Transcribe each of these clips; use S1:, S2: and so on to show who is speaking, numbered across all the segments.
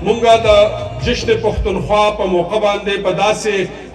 S1: مونږه د جشن پښتونخوا په موقع باندې په داسې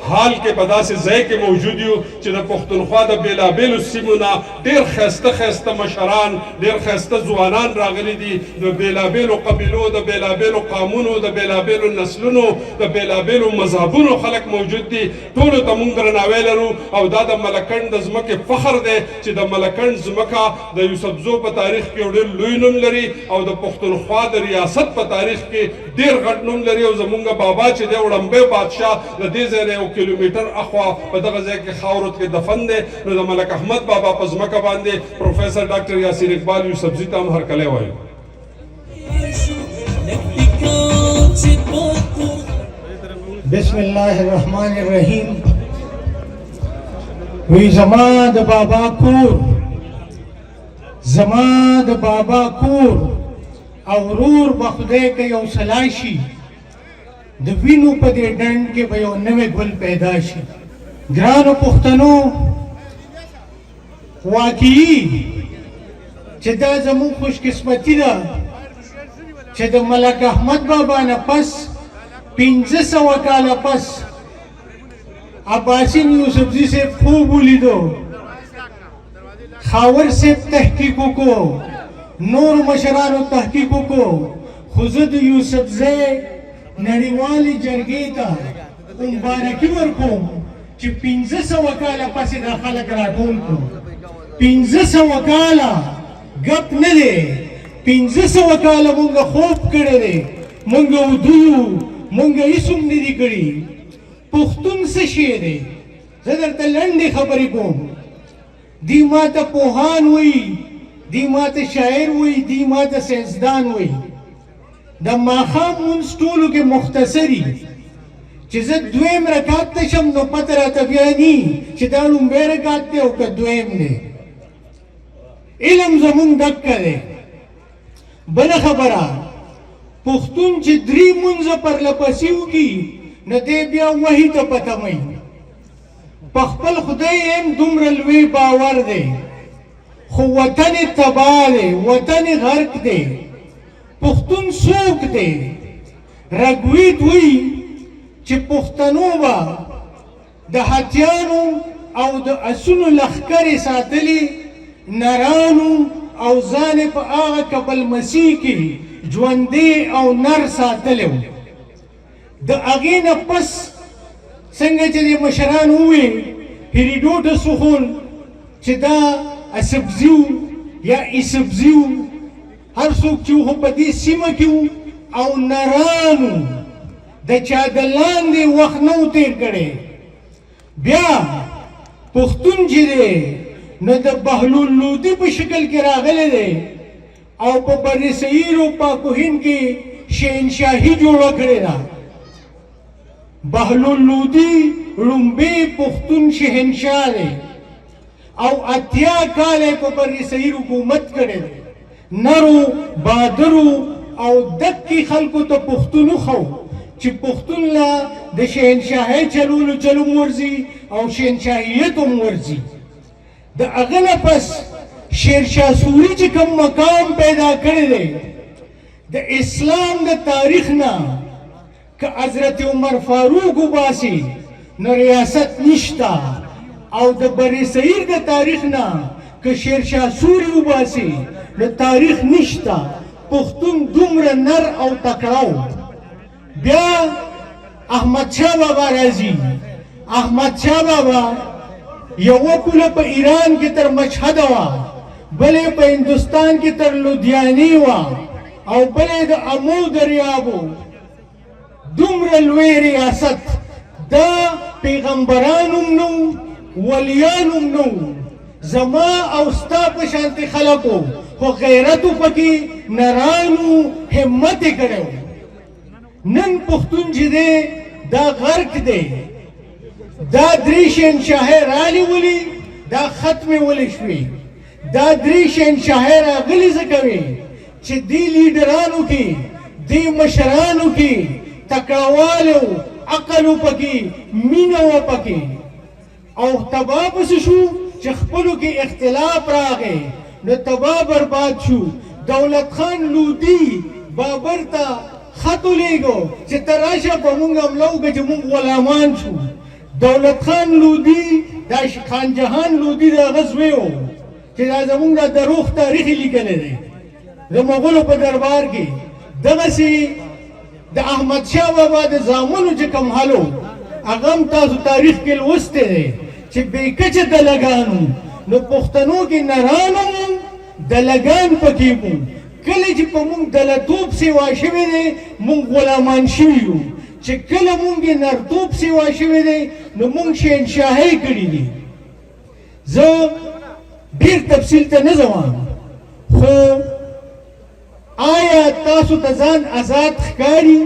S1: حال کې په داسې ځای کې موجود یو چې د پښتونخوا د بېلابېلو سیمو نه ډېر ښایسته ښایسته مشران ډېر ښایسته ځوانان راغلي دي د بېلابېلو قبیلو د بېلابېلو قامونو د بېلابېلو نسلونو د بېلابېلو مذهبونو خلک موجود دي ټولو ته مونږ درناوی لرو او دا د ملکنډ د ځمکې فخر دی چې د ملکنډ ځمکه د یوسفزو په تاریخ کې یو ډېر لوی نوم لري او د پښتونخوا د ریاست په تاریخ کې ډېر غټ نوم لري او زمونږ بابا چې دی وړمبی بادشاه د دې ځای نه یو کیلومیټر اخوا په دغه ځای کې خاورو کې دفن دی نو د ملک احمد بابا په ځمکه باندې پروفیسر ډاکټر یاسین اقبال یوسفزي ته هم هرکلی وایو
S2: بسم الله الرحمن الرحیم وی زما د بابا کور زما د بابا کور او ورور به خدای که یو سلا شي د وینو په دې ډنډ کې به یو نوی ګل پیدا شي ګرانو پښتنو واقعي چې دا زموږ خوش قسمتي ده چې د ملک احمد بابا نه پس 1500 کاله پس عباسین یوسفزي صاحب خوب ولیدو خاور صاحب تحقیق وکړو نور مشرانو تحقیق وکړو خو زه د یوسفزۍ نړیوالې جرګې ته مبارکي ورکوم چې 1500 کاله پسې دا خلک راټول کړو 1500 کاله ګپ نه دی 1500 کاله مونږ خوب کړی دی مونږ ودو یو مونږ هېڅ هم نه دي کړي پښتون څه شی دی زه درته لنډې خبرې کوم دی ما ته پوهان وایي دی ما ته شاعر وایي دی ما ته ساینسدان وایي د ماښام مونځ ټولو کې مختصري چې زه دویم رکعت ته شم نو پته راته بیا ني چې دا لومبی رکعت دی او که دویم دی علم زمونږ دقه دی بله خبره پښتون چې درې مونځه پرله پسې وکړي نو دی بیا وحي ته پتموي په خپل خدای هم دومره لوی باور دی خو وطن تباه دی وطن غرق دی پښتون څوک دی رګوید وایي چې پښتنو به د هاتیانو او د اسونو لښکرې ساتلي نرانو او ځان یې په هغه کبلمسي کې ژوندی او نر ساتلی و د هغې نه پس څنګه چې د مشرانو وویل هیریډوټس وښول چې دا اسبزي و یا ایسبزي و هر څوک چې خو په دې سیمه کې و او نرانو د چا د لاندې وخت نه و تېر کړی بیا پښتون چې دی نو د بهلول لودي په شکل کې راغلی دی او په بر صغیر او پاک و هند کې شهنشاهي جوړه کړې ده بهلول لودي لومبی پښتون شهنشاه دی او 80 کاله په بر صغیر حکومت کړی دی نرو بادرو او دکې خلکو ته پښتون وښو چې پښتون له د شهنشاهۍ چلولو چلوم ورځي او شهنشاهیت هم ورځي د هغه نه پس شیرشاه سوري چې کوم مقام پیدا کړی دی د اسلام د تاریخ نه که حضرت عمر فاروق وباسي نو ریاست نشته او د بر صغیر د تاریخ نه که شیرشاه سوري وباسي نو تاریخ نشته پښتون دومره نر او تکړه بیا احمدشاه بابا راځي احمدشاه بابا یوه پوله په ایران کې تر مشهد وه بلې په هندوستان کې تر لودیانې وه او بلې د امو دریاب و دومره لوی ریاست دا پیغمبران هم نو ولیان هم نو زما او ستا په شانتې خلکو خو غیرت پکې نرانو همت یې کړی نن پښتون چې دی دا غرق دی دا درې شهنشاهۍ رالې ولي دا ختمې ولې شوې دا درې شهنشاهۍ راغلي ځکه وې چې دې لیډرانو کې دې مشرانو کې تکړهوالی و عقل و پکې مینه و پکې او تباه پسې شو چې خپلو کې اختلاف راغی نو تباه برباد شو دولت خان لودي بابر ته خط ولیږو چې ته راشه په موږ حمله وکړه چې موږ غلامان شو. دولت خان لودي دا خان جهان لودي د هغه زوی و چې دا زموږ د دروغ تاریخ یې لیکلی دی د مغولو په دربار کې. دغسې د احمدشاه بابا د زامنو چې کوم حال و هغه هم تاسو تاریخ کې لوستی دی چې بې کچه دلګانو نو پښتنو کې نرانو دلګان پکې وو. کله چې په موږ دلتوب سیوا شوی دی موږ غلامان شوي یو، چې کله موږ یې نرتوب سیوا شوی دی نو موږ شهنشاهۍ کړي دي. زه ډېر تفصیل ته نه ځم، خو آیا تاسو ته ځان آزاد ښکاري؟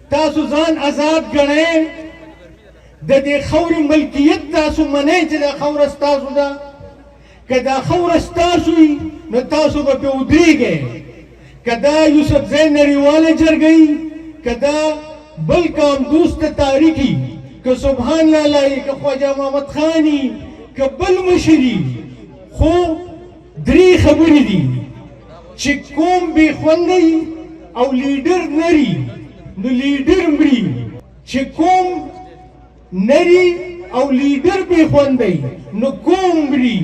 S2: تاسو ځان آزاد ګڼئ؟ د دې خاورې ملکیت تاسو منئ چې دا خاوره ستاسو ده؟ که دا خاوره ستاسو وي نو تاسو به پرې ودرېږئ. که دا یوسفزۍ نړیواله جرګه وي، که دا بل قام دوسته تاریخي، که سبحان لالا که خواجه محمد خان وي، که بل مشر وي، خو درې خبرې دي چې کوم بې خونده او لیډر نری نو لیډر مري، چې کوم نری او لیډر بې خونده نو کوم مري،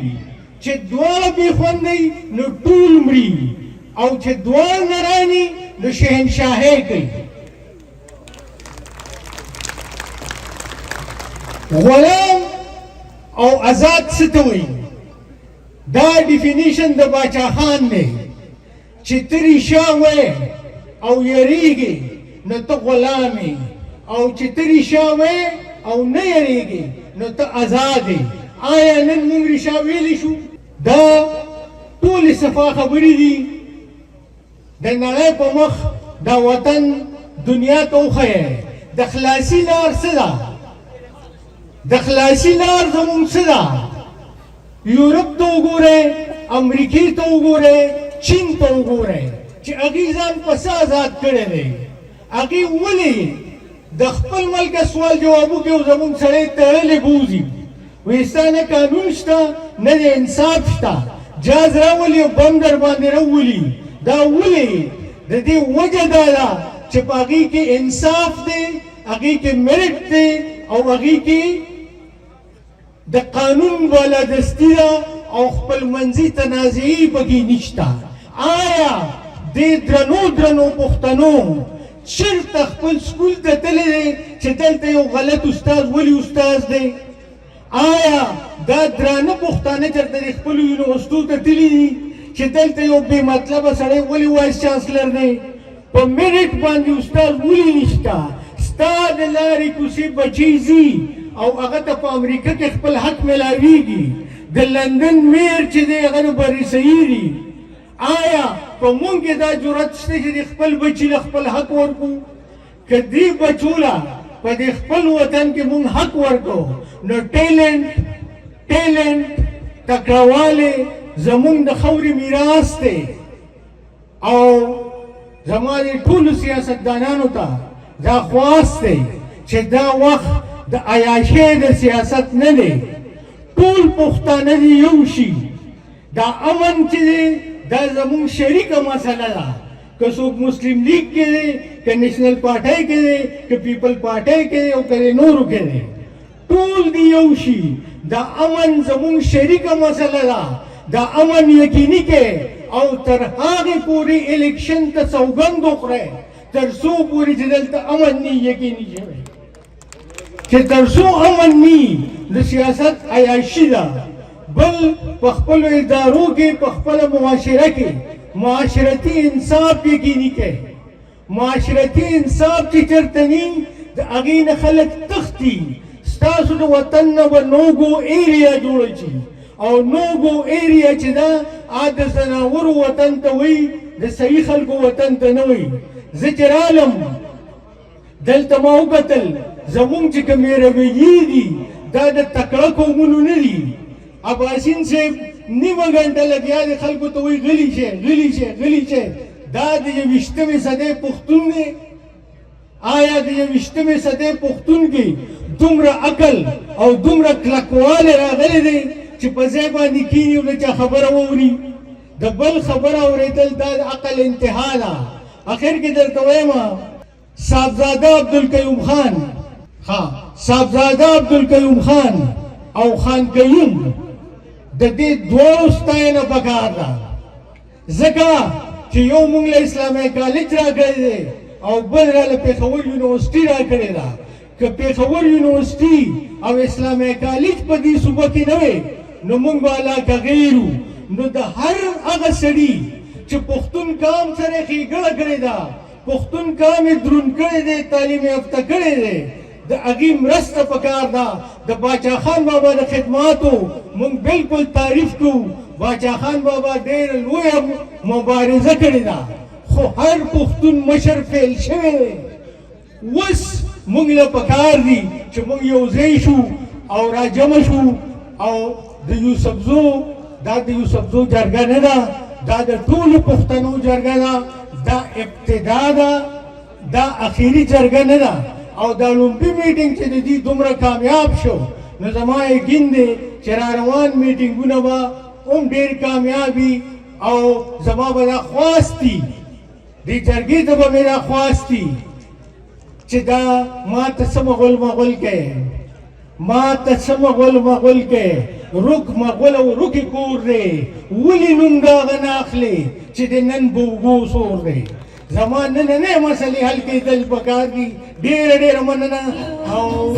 S2: چې دواړه بې خونده نو ټول مري، او چې دواړه نراني نو شهنشاهۍ کوي. غلام او آزاد څه ته وایي؟ دا ډیفینیشن د باچا خان دی چې ته ریښه وایې او یریږې نو ته غلام یې، او چې ته ریښه وایې او نه یریږې نو ته آزاد یې. آیا نن موږ ریښه ویلی شو؟ دا ټولې صفا خبرې دي. د نړۍ په مخ دا وطن دنیا ته وښیه. د خلاصي لار څه ده؟ د خلاصي لار زموږ څه ده؟ یورپ ته وګورئ، امریکې ته وګورئ، چین ته وګورئ چې هغوی ځان په څه آزاد کړی دی. هغوی ولې د خپل ملک سوال جوابو کې او زموږ سړی تړلی بوځي؟ وایي ستا نه قانون شته نه د انصاف شته، جاز راولي او بم در باندې راولي. دا ولې؟ د دې وجه دا ده چې په هغوی کې انصاف دی، هغوی کې میرټ دی، او هغوی کې د قانون بالادستي ده او خپلمنځي تنازعي پکې نشته. آیا دې درنو پښتنو چېرته خپل سکول ته تللی دی چې دلته یو غلط استاد ولي استاد دی؟ آیا دا درانه پښتانه چېرته د خپلو یونیورسټو ته تللي دي چې دلته یو بې مطلبه سړی ولي وایس چانسلر دی؟ په میرټ باندې استاد ولي نشته؟ ستا د لارې کوڅې بچی ځي او هغه ته په امریکا کې خپل حق میلاویږي. د لندن میر چې دی هغه د برصغیر. آیا په موږ کې دا جرأت شته چې د خپل بچي له خپل حق ورکړو؟ که دې بچو له په دې خپل وطن کې موږ حق ورکړو نو ټیلنټ تکړهوالی زموږ د خاورې میراث دی. او زما د ټولو سیاستدانانو ته دا خواست دی چې دا وخت د عیاشۍ د سیاست نه دی. ټول پښتانه دې یو شي. دا امن چې دی دا زموږ شریکه مسله ده. که څوک مسلم لیگ کې دی، که نیشنل پارټۍ کې دی، که پیپل پارټۍ کې دی، او که نورو کې دی، ټول دې یو شي. دا امن زموږ شریکه مسله ده. دا امن یقیني کې او تر هغې پورې الیکشن ته سوګند وخورئ تر څو پورې چې دلته امن نه یقیني شوی. چې تر څو امن نه د سیاست عیاشي ده. بل په خپلو ادارو کې په خپله معاشره کې معاشرتي انصاف یقیني کړئ. معاشرتي انصاف چې چېرته نه د هغې نه خلک تښتي. ستاسو د وطن نه به نوګو ایریا جوړه شي، او نوګو ایریا چې ده د ځناورو وطن ته وایي، د صحیح خلکو وطن ته نه وایي. زه چې رالم دلته ما وکتل زموږ چې کومې رویې دي دا د تکړه قومونو نه دي. عباسین صاحب نیمه ګنټه لګیا دی خلکو ته وایي غلي شئ غلي شئ غلي شئ. دا د 21مې صدۍ پښتون دی؟ آیا د 21مې صدۍ پښتون کې دومره عقل او دومره کلکوالی راغلی دی چې په ځای باندې کښېني او د چا خبره واوري؟ د بل خبره اورېدل دا د عقل انتها ده. اخر کې درته وایم صاحبزاده عبدالقیوم خان صاحبزاده عبدالقیوم خان او خان قیوم د دې دواړو ستاینه پکار ده ځکه چې یو موږ له اسلامي کالج راکړی دی او بل راله پېښور یونیورسټي راکړې ده که پېښور یونیورسټي او اسلامي کالج په دې صوبه کې نه وی نو موږ به علاقه غیرو نو د هر هغه سړي چې پښتون قام سره ښېګړه کړې ده پښتون قام یې دروند کړی دی تعلیم یافته کړی دی د هغې مرسته پکار ده د باچا خان بابا د خدماتو موږ بالکل تعریف کوو باچا خان بابا ډېره لویه مبارزه کړې ده خو هر پښتون مشر فیل شوی دی اوس موږ له پکار دي چې موږ یو ځای شو او راجمع شو او د یوسفزو دا د یوسفزو جرګه نه ده دا د ټولو پښتنو جرګه ده دا ابتدا ده دا اخري جرګه نه ده او دا لومبي میټینګ چې د دې دومره کامیاب شو نو زما یقین دی چې را روان میټینګونه به هم ډېر کامیاب وي او زما به دا خواست دي دې جرګې ته به مې دا خواست دي چې دا ما ته څه مغول کوې ما ته څه مغول کوې رک مغول او رکې کور دی ولې نوم د هغه نه اخلې چې د نن به اوږو سور دی زما نننۍ مسلې حل کېدل پکار دي ډېره مننه او